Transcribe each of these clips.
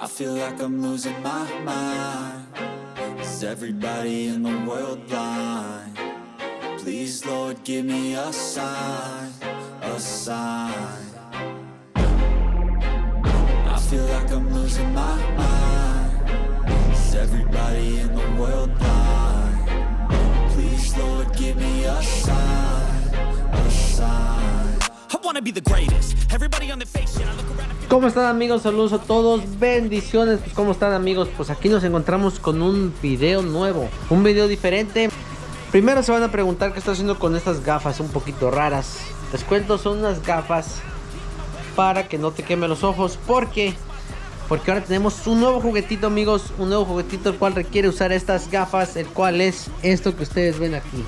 I feel like I'm losing my mind. Is everybody in the world blind? Please, Lord, give me a sign, a sign. I feel like I'm losing my mind. Is everybody in the world blind? Please, Lord, give me a sign, a sign. I wanna be the greatest. Everybody on the face shit. I look around. ¿Cómo están, amigos? Saludos a todos, bendiciones. Pues ¿cómo están, amigos? Pues aquí nos encontramos con un video nuevo, un video diferente. Primero se van a preguntar qué estoy haciendo con estas gafas un poquito raras. Les cuento, son unas gafas para que no te queme los ojos. Porque ahora tenemos un nuevo juguetito, amigos. Un nuevo juguetito el cual requiere usar estas gafas, el cual es esto que ustedes ven aquí,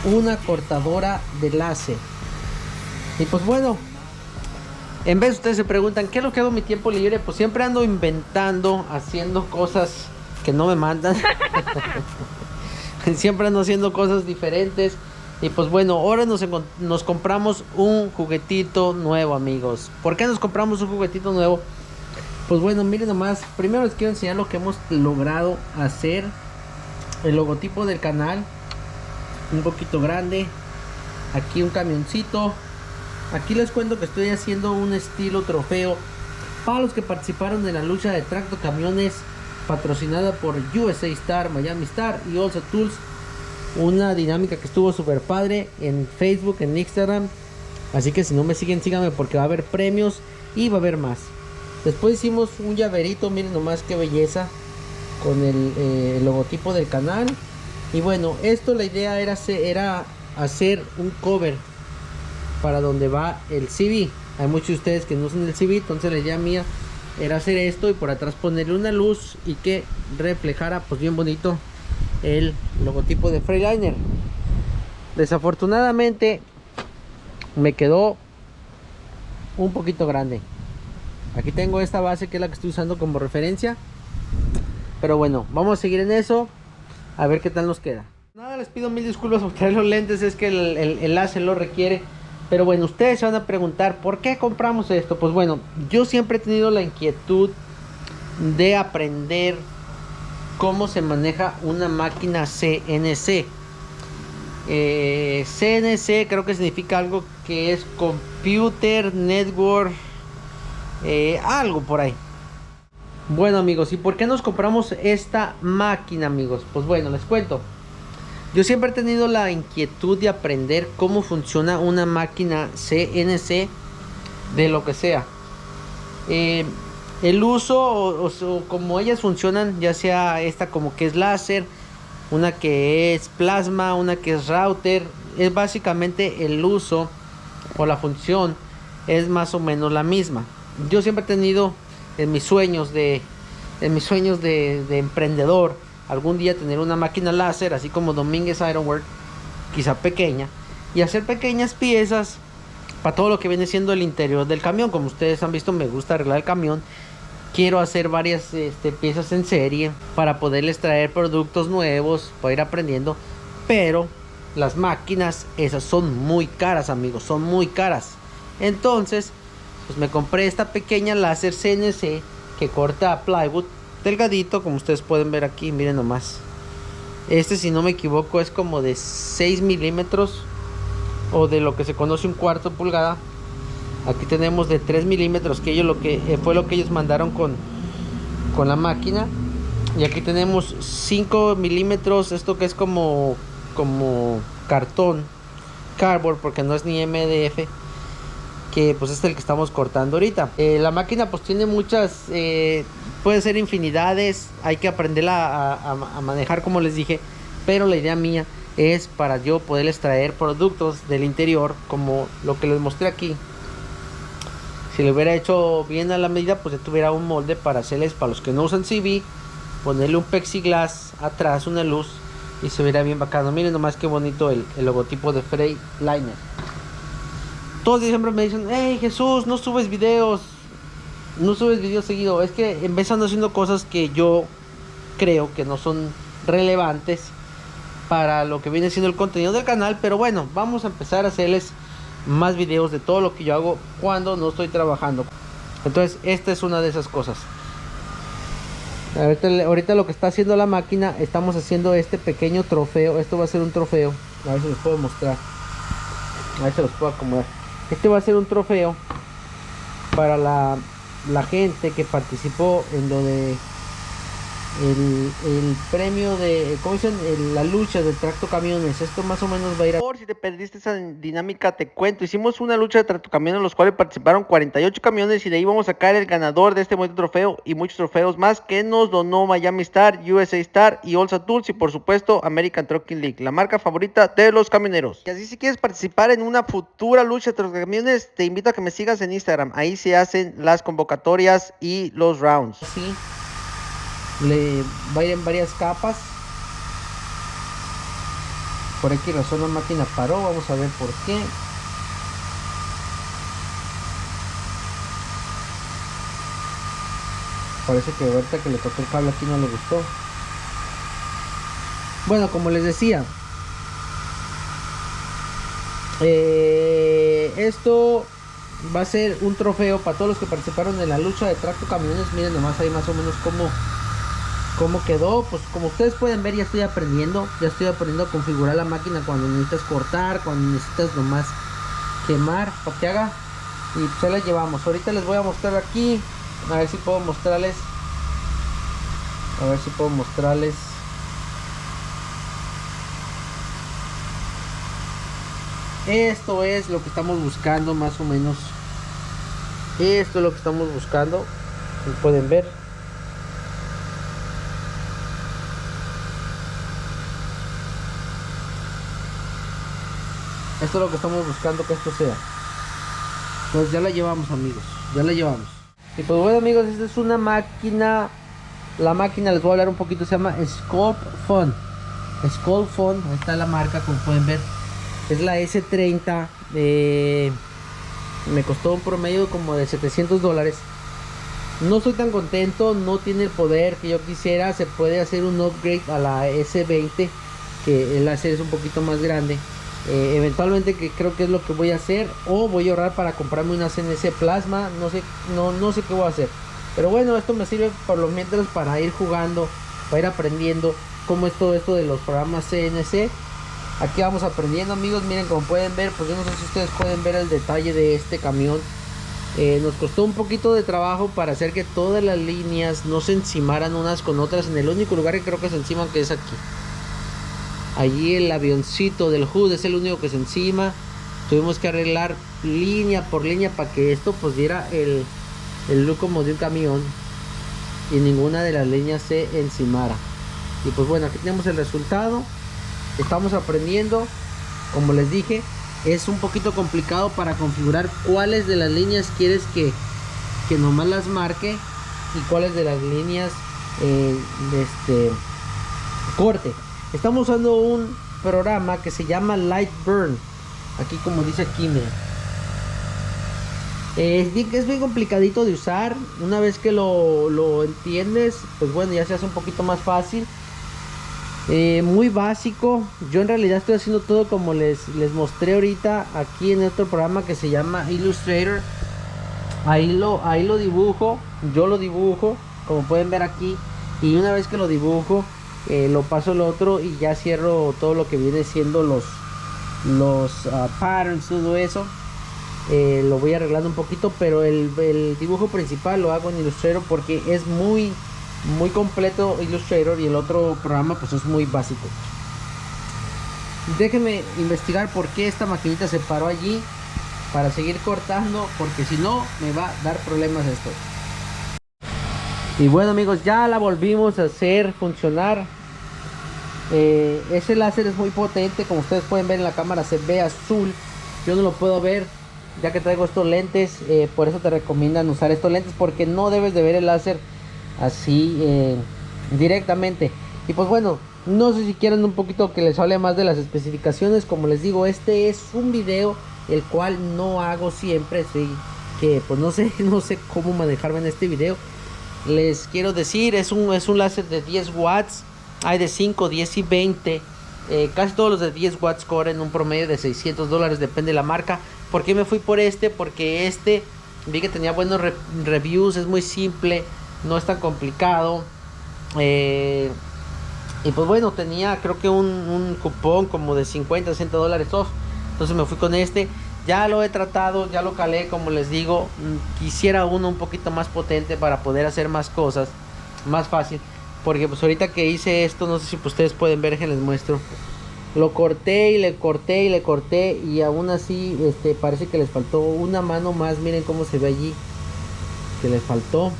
una cortadora de láser. Y pues bueno, en vez de ustedes se preguntan ¿qué es lo que hago en mi tiempo libre? Pues siempre ando inventando, haciendo cosas que no me mandan. Siempre ando haciendo cosas diferentes. Y pues bueno, ahora nos compramos un juguetito nuevo, amigos. ¿Por qué nos compramos un juguetito nuevo? Pues bueno, miren nomás. Primero les quiero enseñar lo que hemos logrado hacer. El logotipo del canal, un poquito grande. Aquí un camioncito. Aquí les cuento que estoy haciendo un estilo trofeo para los que participaron en la lucha de tractocamiones patrocinada por USA Star, Miami Star y Also Tools. Una dinámica que estuvo súper padre en Facebook, en Instagram. Así que si no me siguen, síganme porque va a haber premios y va a haber más. Después hicimos un llaverito, miren nomás qué belleza, con el logotipo del canal. Y bueno, esto la idea era hacer un cover para donde va el CV. Hay muchos de ustedes que no usan el CV, entonces la idea mía era hacer esto y por atrás ponerle una luz y que reflejara pues bien bonito el logotipo de Freightliner. Desafortunadamente me quedó un poquito grande. Aquí tengo esta base que es la que estoy usando como referencia, pero bueno, vamos a seguir en eso a ver qué tal nos queda. Nada, les pido mil disculpas por traer los lentes, es que el láser lo requiere. Pero bueno, ustedes se van a preguntar ¿por qué compramos esto? Pues bueno, yo siempre he tenido la inquietud de aprender cómo se maneja una máquina CNC. CNC creo que significa algo que es Computer Network, algo por ahí. Bueno, amigos, ¿y por qué nos compramos esta máquina, amigos? Pues bueno, les cuento. Yo siempre he tenido la inquietud de aprender cómo funciona una máquina CNC de lo que sea. El uso o como ellas funcionan, ya sea esta como que es láser, una que es plasma, una que es router, es básicamente el uso o la función es más o menos la misma. Yo siempre he tenido en mis sueños de emprendedor algún día tener una máquina láser, así como Domínguez Ironwork, quizá pequeña, y hacer pequeñas piezas para todo lo que viene siendo el interior del camión. Como ustedes han visto, me gusta arreglar el camión. Quiero hacer varias piezas en serie para poderles traer productos nuevos, para ir aprendiendo. Pero las máquinas esas son muy caras, amigos, son muy caras. Entonces pues me compré esta pequeña láser CNC que corta plywood delgadito, como ustedes pueden ver aquí, miren nomás. Si no me equivoco es como de 6 milímetros o de lo que se conoce un cuarto pulgada. Aquí tenemos de 3 milímetros, que fue lo que ellos mandaron con la máquina. Y aquí tenemos 5 milímetros, esto que es como cartón, cardboard, porque no es ni MDF, que pues es el que estamos cortando ahorita. La máquina pues tiene muchas, puede ser infinidades, hay que aprenderla a manejar, como les dije. Pero la idea mía es para yo poderles traer productos del interior, como lo que les mostré aquí. Si lo hubiera hecho bien a la medida, pues ya tuviera un molde para hacerles, para los que no usan CV, ponerle un plexiglass atrás, una luz, y se verá bien bacano. Miren nomás qué bonito el logotipo de Freightliner. Todos siempre me dicen: hey Jesús, no subes videos seguido. Es que empezando haciendo cosas que yo creo que no son relevantes para lo que viene siendo el contenido del canal. Pero bueno, vamos a empezar a hacerles más videos de todo lo que yo hago cuando no estoy trabajando. Entonces esta es una de esas cosas. Ahorita lo que está haciendo la máquina, estamos haciendo este pequeño trofeo. Esto va a ser un trofeo. A ver si les puedo mostrar. A ver si los puedo acomodar. Este va a ser un trofeo para la gente que participó en lo de el premio de, ¿cómo dicen? La lucha del tractocamiones. Esto más o menos va a ir a... Por si te perdiste esa dinámica, te cuento. Hicimos una lucha de tractocamiones en los cuales participaron 48 camiones y de ahí vamos a sacar el ganador de este bonito trofeo y muchos trofeos más que nos donó Miami Star, USA Star y Olsa Tools y por supuesto American Trucking League, la marca favorita de los camioneros. Y así si quieres participar en una futura lucha de tractocamiones, te invito a que me sigas en Instagram. Ahí se hacen las convocatorias y los rounds. Sí. Le va a ir en varias capas. Por aquí razón la máquina paró. Vamos a ver por qué. Parece que ahorita que le tocó el cable aquí no le gustó. Bueno, como les decía, esto va a ser un trofeo para todos los que participaron en la lucha de tractocamiones. Miren nomás ahí más o menos cómo quedó. Pues como ustedes pueden ver, ya estoy aprendiendo a configurar la máquina cuando necesitas cortar, cuando necesitas nomás quemar para que haga. Y pues ahí la llevamos. Ahorita les voy a mostrar aquí, a ver si puedo mostrarles, esto es lo que estamos buscando más o menos. Esto es lo que estamos buscando, si pueden ver. Esto es lo que estamos buscando que esto sea. Pues ya la llevamos, amigos. Ya la llevamos. Y pues bueno, amigos, esta es una máquina. La máquina, les voy a hablar un poquito. Se llama Sculpt Fun. Sculpt Fun. Ahí está la marca, como pueden ver. Es la S30. Me costó un promedio como de $700. No estoy tan contento. No tiene el poder que yo quisiera. Se puede hacer un upgrade a la S20, que el láser es un poquito más grande. Eventualmente, que creo que es lo que voy a hacer, o voy a ahorrar para comprarme una CNC plasma. No sé qué voy a hacer, pero bueno, esto me sirve por lo mientras para ir jugando, para ir aprendiendo cómo es todo esto de los programas CNC. Aquí vamos aprendiendo, amigos. Miren, como pueden ver, pues yo no sé si ustedes pueden ver el detalle de este camión. Nos costó un poquito de trabajo para hacer que todas las líneas no se encimaran unas con otras. En el único lugar que creo que se enciman, que es aquí. Allí el avioncito del HUD es el único que se encima. Tuvimos que arreglar línea por línea para que esto pues diera el look como de un camión y ninguna de las líneas se encimara. Y pues bueno, aquí tenemos el resultado. Estamos aprendiendo. Como les dije, es un poquito complicado para configurar cuáles de las líneas quieres que nomás las marque y cuáles de las líneas corte. Estamos usando un programa que se llama Lightburn. Aquí, como dice aquí, miren. Es bien complicadito de usar. Una vez que lo entiendes, pues bueno, ya se hace un poquito más fácil. Muy básico. Yo en realidad estoy haciendo todo como les mostré ahorita aquí en otro programa que se llama Illustrator. Ahí lo dibujo. Yo lo dibujo, como pueden ver aquí. Y una vez que lo dibujo, lo paso al otro y ya cierro todo lo que viene siendo los patterns, todo eso. Lo voy arreglando un poquito, pero el dibujo principal lo hago en Illustrator porque es muy completo Illustrator, y el otro programa pues es muy básico. Déjenme investigar por qué esta maquinita se paró allí para seguir cortando, porque si no me va a dar problemas esto. Y bueno, amigos, ya la volvimos a hacer funcionar. Ese láser es muy potente, como ustedes pueden ver en la cámara se ve azul. Yo no lo puedo ver ya que traigo estos lentes, por eso te recomiendan usar estos lentes, porque no debes de ver el láser así directamente. Y pues bueno, no sé si quieren un poquito que les hable más de las especificaciones. Como les digo, este es un video el cual no hago siempre, sí, que pues no sé cómo manejarme en este video. Les quiero decir, es un láser de 10 watts. Hay de 5, 10 y 20. Casi todos los de 10 watts cobran un promedio de $600, depende de la marca. ¿Por qué me fui por este? Porque vi que tenía buenos reviews, es muy simple, no es tan complicado. Y pues bueno, tenía creo que un cupón como de 50, 60 dólares off. Entonces me fui con este. Ya lo he tratado, ya lo calé, como les digo. Quisiera uno un poquito más potente para poder hacer más cosas, más fácil. Porque pues ahorita que hice esto, no sé si ustedes pueden ver, que les muestro. Lo corté y le corté y le corté, y aún así parece que les faltó una mano más. Miren cómo se ve allí, que les faltó.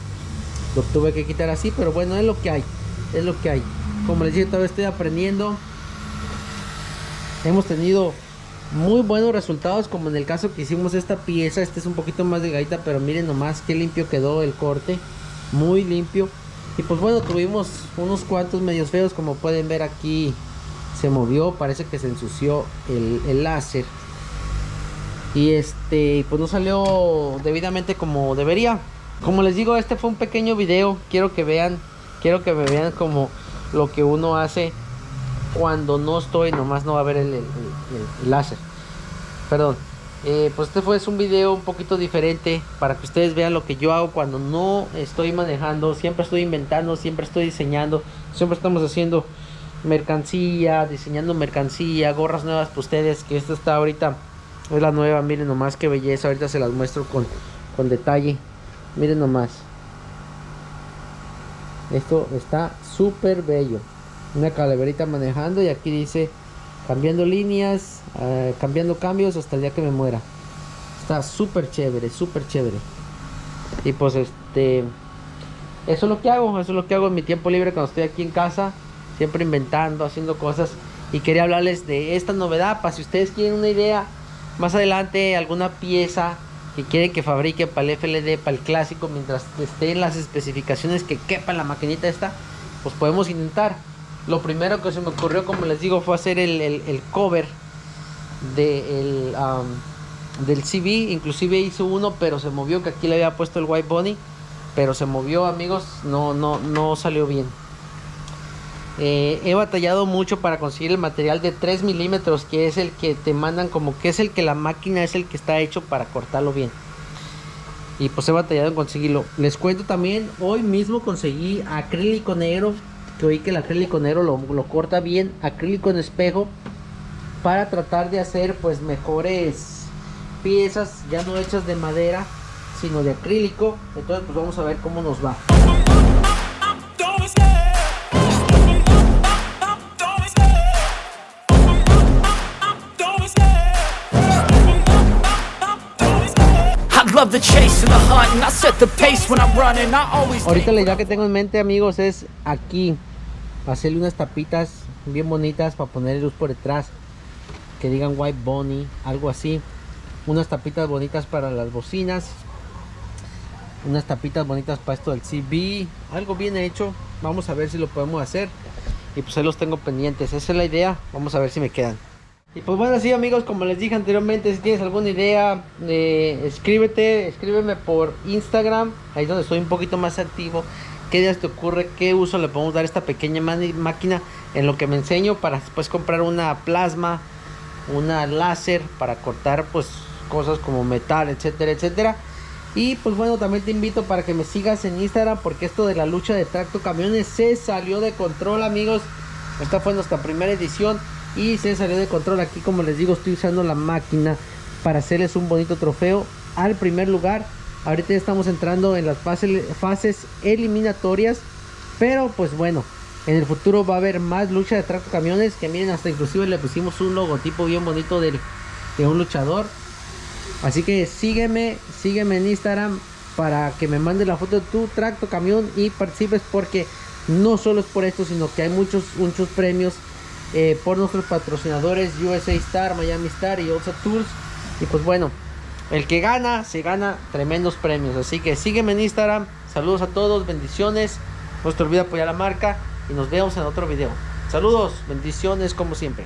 Lo tuve que quitar así, pero bueno, es lo que hay. Es lo que hay. Como les dije, todavía estoy aprendiendo. Hemos tenido muy buenos resultados, como en el caso que hicimos esta pieza. Este es un poquito más delgadita, pero miren nomás qué limpio quedó el corte. Muy limpio. Y pues bueno, tuvimos unos cuantos medios feos, como pueden ver aquí. Se movió, parece que se ensució el láser. Y pues no salió debidamente como debería. Como les digo, este fue un pequeño video. Quiero que me vean como lo que uno hace cuando no estoy, nomás no va a ver el láser. Perdón. Pues este fue un video un poquito diferente para que ustedes vean lo que yo hago cuando no estoy manejando. Siempre estoy inventando, siempre estoy diseñando, siempre estamos haciendo mercancía, diseñando mercancía, gorras nuevas para ustedes, que esta está ahorita, es la nueva. Miren nomás qué belleza. Ahorita se las muestro con detalle. Miren nomás, esto está súper bello. Una calaverita manejando, y aquí dice cambiando líneas, cambiando cambios hasta el día que me muera. Está súper chévere, súper chévere. Y pues eso es lo que hago. Eso es lo que hago en mi tiempo libre cuando estoy aquí en casa, siempre inventando, haciendo cosas. Y quería hablarles de esta novedad, para si ustedes quieren una idea más adelante, alguna pieza que quieren que fabrique para el FLD, para el clásico, mientras esté en las especificaciones que quepa en la maquinita esta, pues podemos intentar. Lo primero que se me ocurrió, como les digo, fue hacer el cover del CB. Inclusive hice uno, pero se movió, que aquí le había puesto el White Bunny, pero se movió, amigos. No salió bien. He batallado mucho para conseguir el material de 3 milímetros, que es el que te mandan, como que es el que la máquina es el que está hecho para cortarlo bien. Y pues he batallado en conseguirlo. Les cuento también, hoy mismo conseguí acrílico negro, que oí que el acrílico negro lo corta bien. Acrílico en espejo, para tratar de hacer pues mejores piezas, ya no hechas de madera, sino de acrílico. Entonces pues vamos a ver cómo nos va. Ahorita la idea que tengo en mente, amigos, es aquí hacerle unas tapitas bien bonitas para poner luz por detrás, que digan White Bunny, algo así. Unas tapitas bonitas para las bocinas, unas tapitas bonitas para esto del CB, algo bien hecho. Vamos a ver si lo podemos hacer, y pues ahí los tengo pendientes. Esa es la idea, vamos a ver si me quedan. Y pues bueno, sí, amigos, como les dije anteriormente, si tienes alguna idea, escríbeme por Instagram, ahí es donde estoy un poquito más activo. ¿Qué ideas te ocurre? ¿Qué uso le podemos dar a esta pequeña máquina? En lo que me enseño, para después comprar una plasma, una láser para cortar pues cosas como metal, etcétera, etcétera. Y pues bueno, también te invito para que me sigas en Instagram, porque esto de la lucha de tractocamiones se salió de control, amigos. Esta fue nuestra primera edición y se salió de control. Aquí, como les digo, estoy usando la máquina para hacerles un bonito trofeo al primer lugar. Ahorita ya estamos entrando en las fases eliminatorias, pero pues bueno, en el futuro va a haber más lucha de tractocamiones, que miren, hasta inclusive le pusimos un logotipo bien bonito de un luchador. Así que sígueme en Instagram para que me mandes la foto de tu tractocamión y participes, porque no solo es por esto, sino que hay muchos premios por nuestros patrocinadores USA Star, Miami Star y Olsa Tools. Y pues bueno, el que gana, se gana tremendos premios. Así que sígueme en Instagram. Saludos a todos, bendiciones. No te olvides apoyar la marca y nos vemos en otro video. Saludos, bendiciones como siempre.